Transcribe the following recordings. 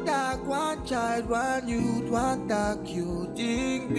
dog, one child, one youth, one dog, you think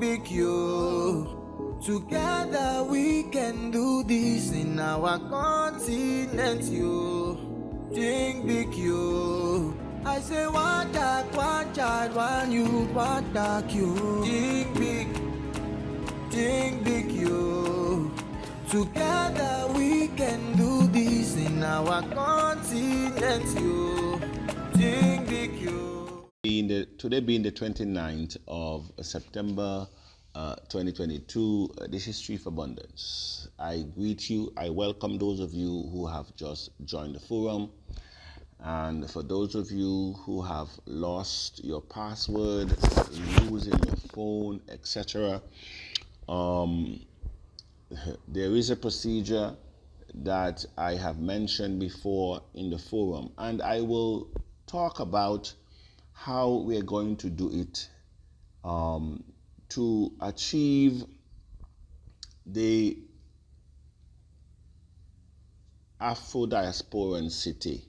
big, you. Together we can do this in our continent, you. Think big, you. I say one dog, one child, one youth, one dog, you. Think big, you. Together we can do this in our continent, you. Think big, you. Today being the 29th of September 2022, this is Street Abundance. I greet you. I welcome those of you who have just joined the forum. And for those of you who have lost your password, losing your phone, etc., there is a procedure that I have mentioned before in the forum, and I will talk about how we're going to do it to achieve the Afro-Diasporan City,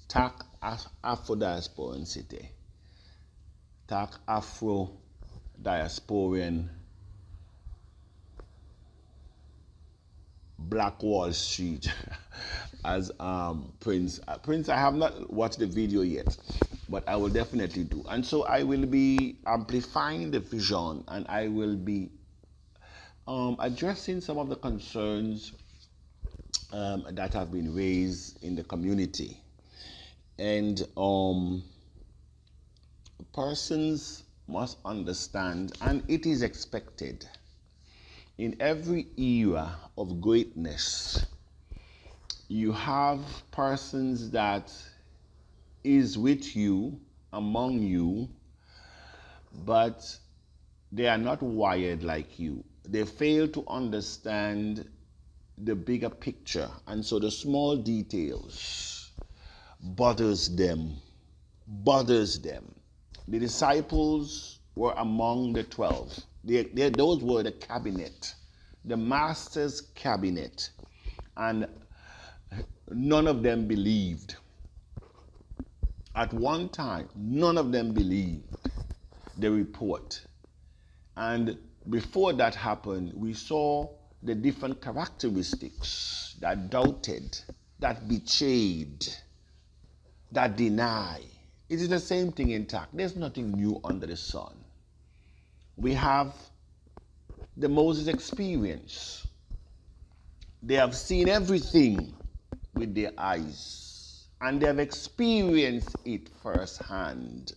TAC Afro-Diasporan City, TAC Afro-Diasporan Black Wall Street, as Prince, I have not watched the video yet, but I will definitely do. And so I will be amplifying the vision, and I will be addressing some of the concerns that have been raised in the community. And persons must understand, and it is expected, in every era of greatness, you have persons that is with you, among you, but they are not wired like you. They fail to understand the bigger picture, and so the small details bothers them. The disciples were among the 12. Those were the cabinet, the master's cabinet, and none of them believed. At one time, none of them believed the report. And before that happened, we saw the different characteristics that doubted, that betrayed, that deny. It is the same thing in TAC. There's nothing new under the sun. We have the Moses experience. They have seen everything with their eyes, and they have experienced it firsthand.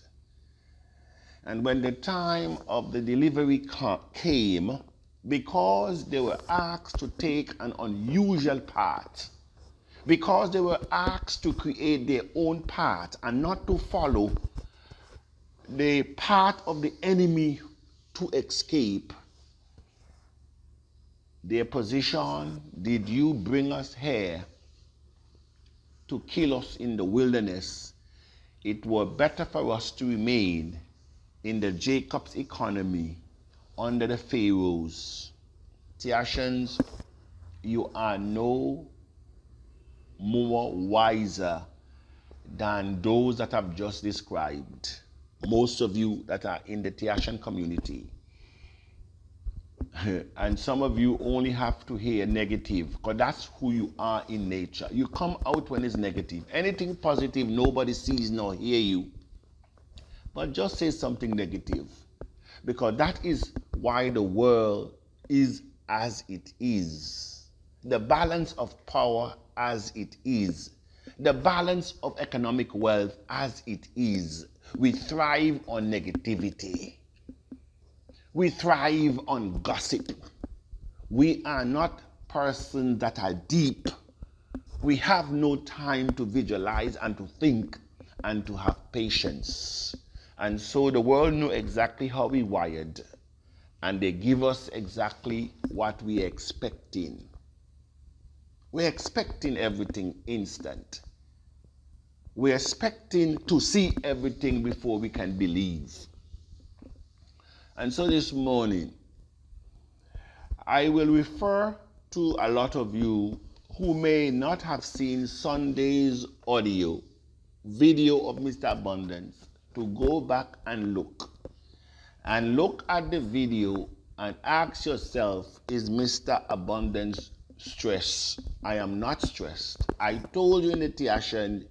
And when the time of the delivery came, because they were asked to take an unusual path, because they were asked to create their own path and not to follow the path of the enemy to escape, their position, did you bring us here to kill us in the wilderness? It were better for us to remain in the Jacob's economy under the Pharaohs. Tiashans, you are no more wiser than those that I've just described. Most of you that are in the Tiashan community. And some of you only have to hear negative, because that's who you are in nature. You come out when it's negative. Anything positive, nobody sees nor hear you. But just say something negative, because that is why the world is as it is. The balance of power as it is. The balance of economic wealth as it is. We thrive on negativity. We thrive on gossip. We are not persons that are deep. We have no time to visualize and to think and to have patience. And so the world know exactly how we wired, and they give us exactly what we're expecting. We're expecting everything instant. We're expecting to see everything before we can believe. And so this morning, I will refer to a lot of you who may not have seen Sunday's audio video of Mr. Abundance to go back and look at the video and ask yourself, is Mr. Abundance stressed? I am not stressed. I told you in the Tiashan,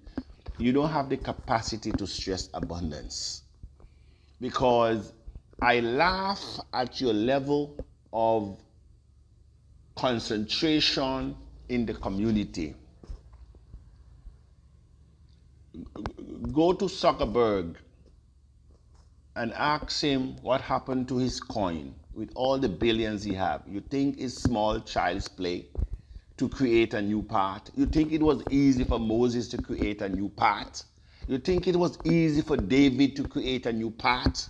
you don't have the capacity to stress abundance, because I laugh at your level of concentration in the community. Go to Zuckerberg and ask him what happened to his coin with all the billions he have. You think it's small child's play to create a new part? You think it was easy for Moses to create a new part? You think it was easy for David to create a new part?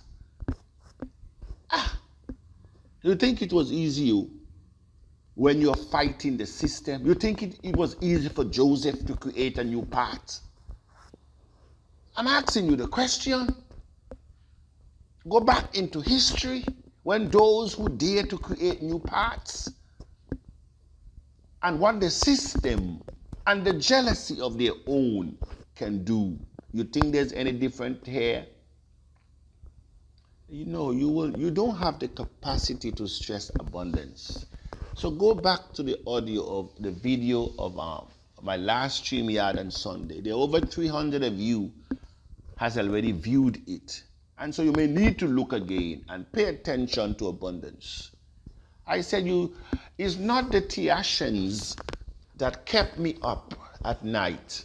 You think it was easy when you're fighting the system? You think it was easy for Joseph to create a new part? I'm asking you the question. Go back into history when those who dare to create new parts and what the system and the jealousy of their own can do. You think there's any different here? You know, you don't have the capacity to stress abundance. So go back to the audio of the video of my last StreamYard on Sunday. There are over 300 of you has already viewed it. And so you may need to look again and pay attention to abundance. I said it's not the Tiashans that kept me up at night.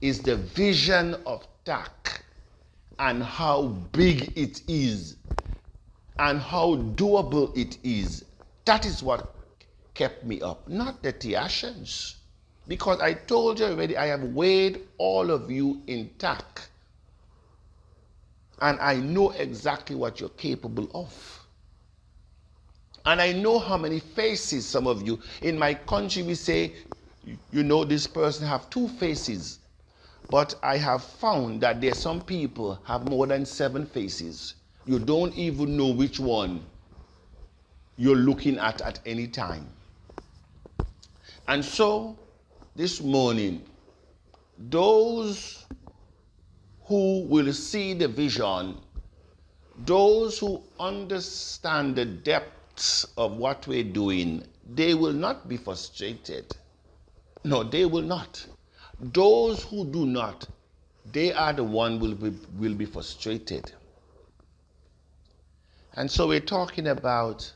It's the vision of TAC and how big it is and how doable it is. That is what kept me up, not the Tiashans. Because I told you already, I have weighed all of you in TAC. And I know exactly what you're capable of. And I know how many faces some of you. In my country, we say, you know, this person have 2 faces. But I have found that there are some people have more than 7 faces. You don't even know which one you're looking at any time. And so, this morning, those who will see the vision, those who understand the depths of what we're doing, they will not be frustrated. No, they will not. Those who do not, they are the one will be frustrated. And so we're talking about,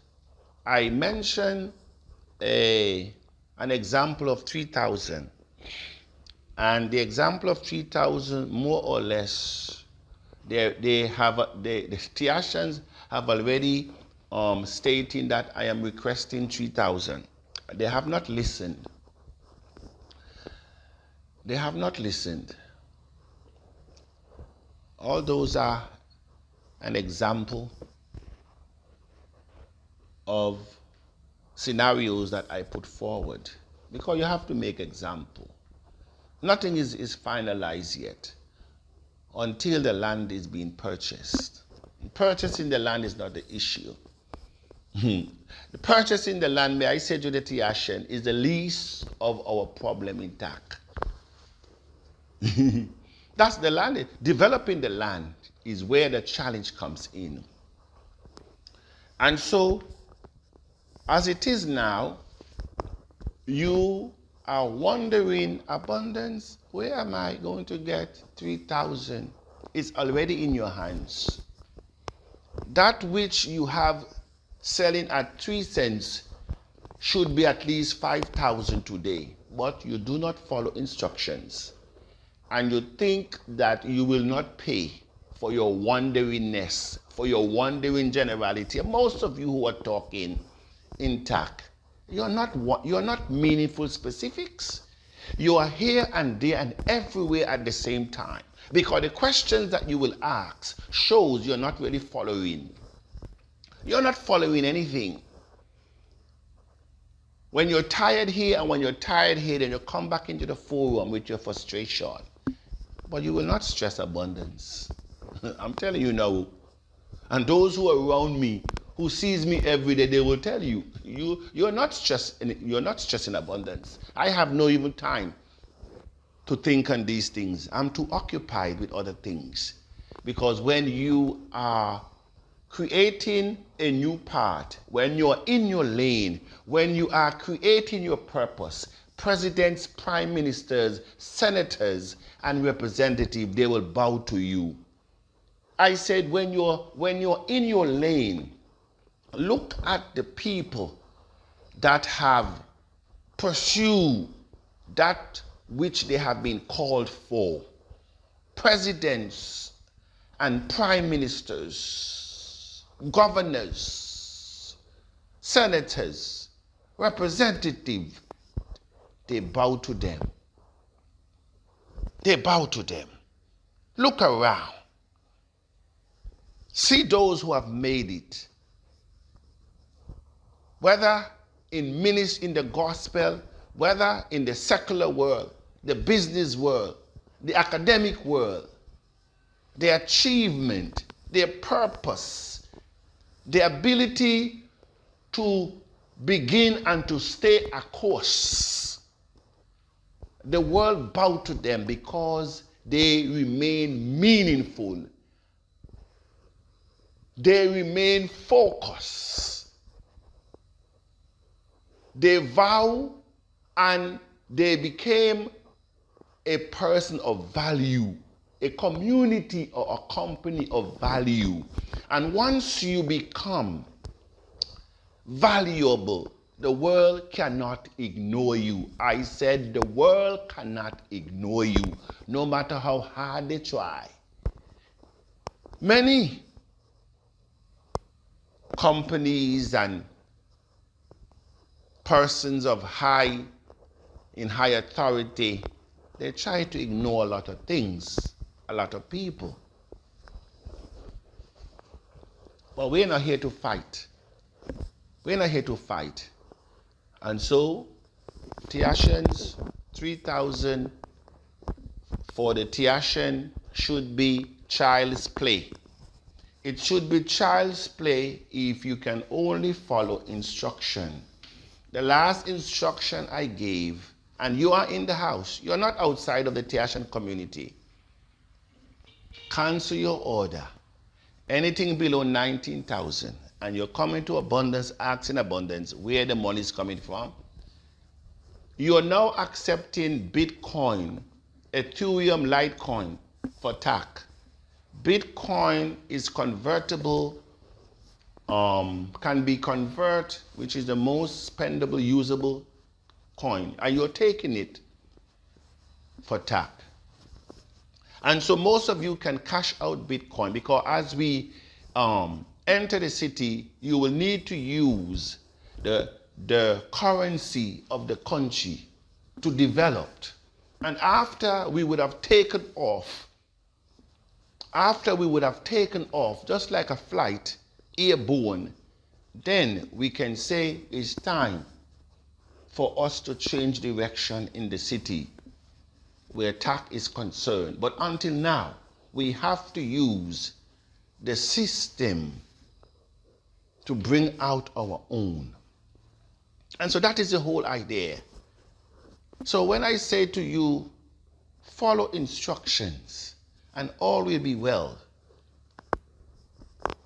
I mentioned an example of 3,000. And the example of 3,000, more or less, the Tiashans have already stating that I am requesting 3,000. They have not listened. They have not listened. All those are an example of scenarios that I put forward, because you have to make example. Nothing is finalized yet until the land is being purchased. Purchasing the land is not the issue. The purchasing the land, may I say to the Tiashan, is the least of our problem in TAC. That's the land. Developing the land is where the challenge comes in. And so, as it is now, you are wondering, abundance, where am I going to get 3,000? It's already in your hands. That which you have selling at 3 cents should be at least 5,000 today. But you do not follow instructions. And you think that you will not pay for your wanderingness, for your wandering generality. Most of you who are talking in TAC, you're not meaningful specifics. You are here and there and everywhere at the same time. Because the questions that you will ask shows you're not really following. You're not following anything. When you're tired here and when you're tired here, then you come back into the forum with your frustration. But you will not stress abundance. I'm telling you now. And those who are around me, who sees me every day, they will tell you, you're not stressing abundance. I have no even time to think on these things. I'm too occupied with other things. Because when you are creating a new path, when you're in your lane, when you are creating your purpose, presidents, prime ministers, senators, and representatives, they will bow to you. I said, when you're in your lane, look at the people that have pursued that which they have been called for. Presidents and prime ministers, governors, senators, representatives, they bow to them. They bow to them. Look around. See those who have made it. Whether in ministry, in the gospel, whether in the secular world, the business world, the academic world, their achievement, their purpose, the ability to begin and to stay a course. The world bowed to them because they remain meaningful. They remain focused. They vow and they became a person of value, a community or a company of value. And once you become valuable, the world cannot ignore you. I said the world cannot ignore you, no matter how hard they try. Many companies and persons of high authority, they try to ignore a lot of things, a lot of people. But we're not here to fight. We're not here to fight. And so, Tiashans, 3,000 for the Tiashan should be child's play. It should be child's play if you can only follow instruction. The last instruction I gave, and you are in the house, you're not outside of the Tiashan community. Cancel your order. Anything below 19,000, and you're coming to Abundance, ask in Abundance where the money is coming from. You are now accepting Bitcoin, Ethereum, Litecoin for TAC. Bitcoin is convertible, can be converted, which is the most spendable, usable coin, and you're taking it for TAC. And so most of you can cash out Bitcoin, because as we enter the city, you will need to use the currency of the country to develop. And after we would have taken off, just like a flight, airborne, then we can say it's time for us to change direction in the city where TAC is concerned. But until now, we have to use the system to bring out our own. And so that is the whole idea. So when I say to you, follow instructions and all will be well,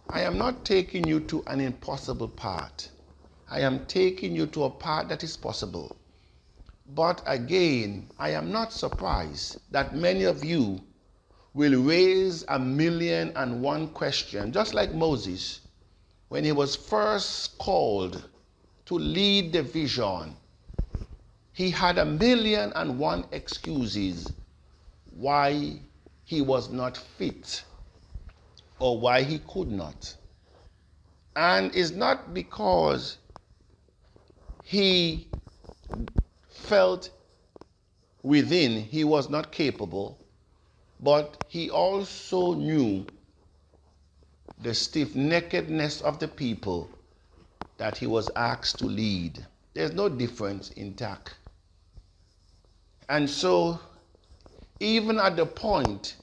I am not taking you to an impossible path. I am taking you to a path that is possible. But again, I am not surprised that many of you will raise 1,000,001 questions, just like Moses, when he was first called to lead the vision. He had 1,000,001 excuses why he was not fit or why he could not. And it's not because he felt within he was not capable, but he also knew the stiff-neckedness of the people that he was asked to lead. There's no difference in TAC. And so, even at the point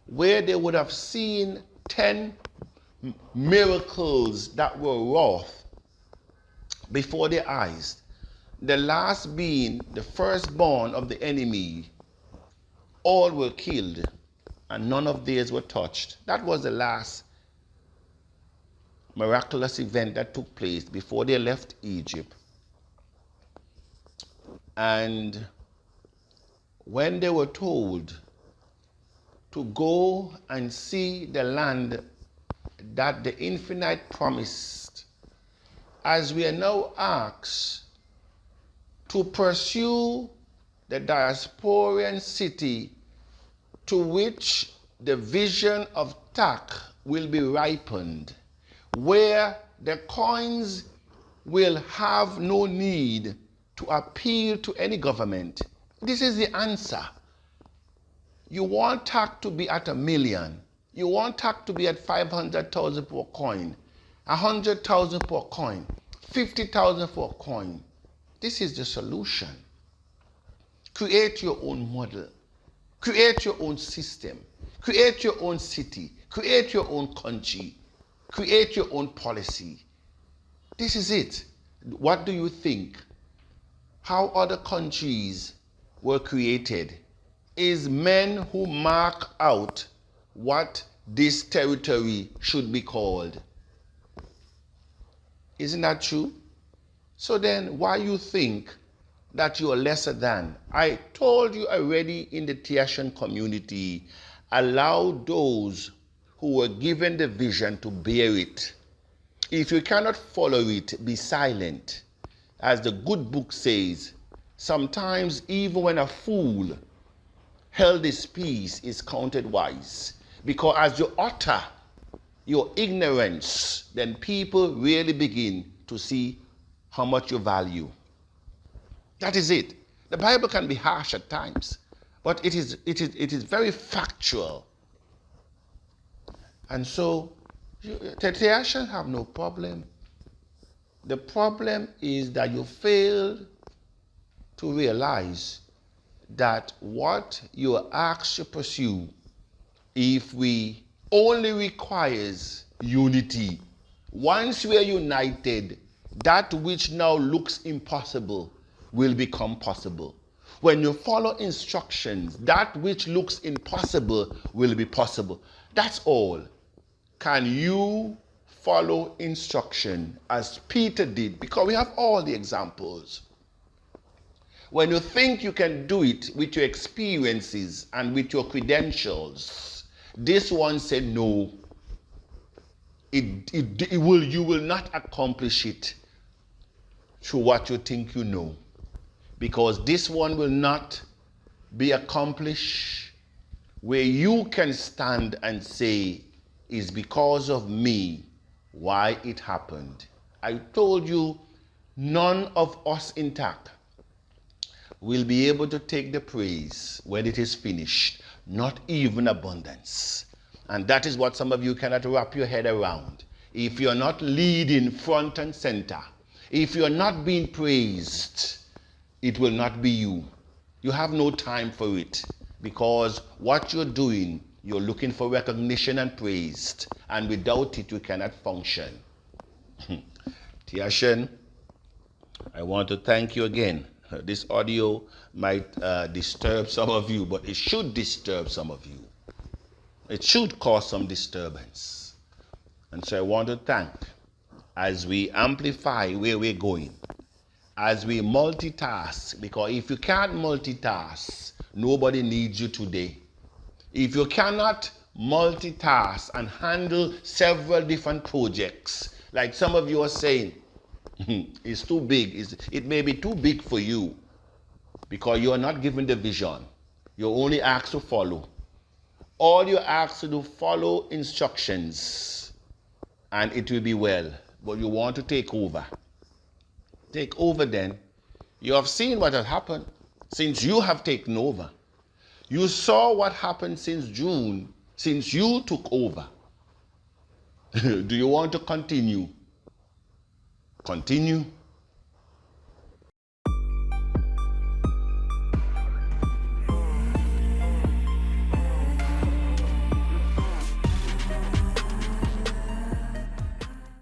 where they would have seen 10 miracles that were wrought before their eyes, the last being the firstborn of the enemy, all were killed, and none of theirs were touched. That was the last miraculous event that took place before they left Egypt. And when they were told to go and see the land that the Infinite promised, as we are now asked to pursue the diasporian city to which the vision of Tak will be ripened, where the coins will have no need to appeal to any government. This is the answer. You want Tak to be at 1 million. You want Tak to be at 500,000 per coin, 100,000 per coin, 50,000 per coin. This is the solution. Create your own model. Create your own system. Create your own city. Create your own country. Create your own policy. This is it. What do you think? How other countries were created is men who mark out what this territory should be called. Isn't that true? So then why you think that you are lesser than? I told you already in the Tiashan community, allow those who were given the vision to bear it. If you cannot follow it, be silent. As the good book says, sometimes even when a fool held his peace is counted wise. Because as you utter your ignorance, then people really begin to see how much you value. That is it. The Bible can be harsh at times, but it is very factual. And so, Tiashan have no problem. The problem is that you fail to realize that what you are asked to pursue, if we only requires unity. Once we are united, that which now looks impossible will become possible. When you follow instructions, that which looks impossible will be possible. That's all. Can you follow instruction as Peter did? Because we have all the examples. When you think you can do it with your experiences and with your credentials, this one said no. You will not accomplish it through what you think you know. Because this one will not be accomplished where you can stand and say, it's because of me why it happened. I told you, none of us in Tak will be able to take the praise when it is finished, not even abundance. And that is what some of you cannot wrap your head around. If you're not leading front and center, if you're not being praised, it will not be you. You have no time for it, because what you're doing, you're looking for recognition and praise, and without it, you cannot function. Tiashan, I want to thank you again. This audio might disturb some of you, but it should disturb some of you. It should cause some disturbance. And so I want to thank, as we amplify where we're going, as we multitask, because if you can't multitask, nobody needs you today. If you cannot multitask and handle several different projects, like some of you are saying, it's too big. It may be too big for you because you are not given the vision. You're only asked to follow. All you're asked to do, follow instructions, and it will be well. But you want to take over. Take over then. You have seen what has happened since you have taken over. You saw what happened since June, since you took over. Do you want to continue? Continue.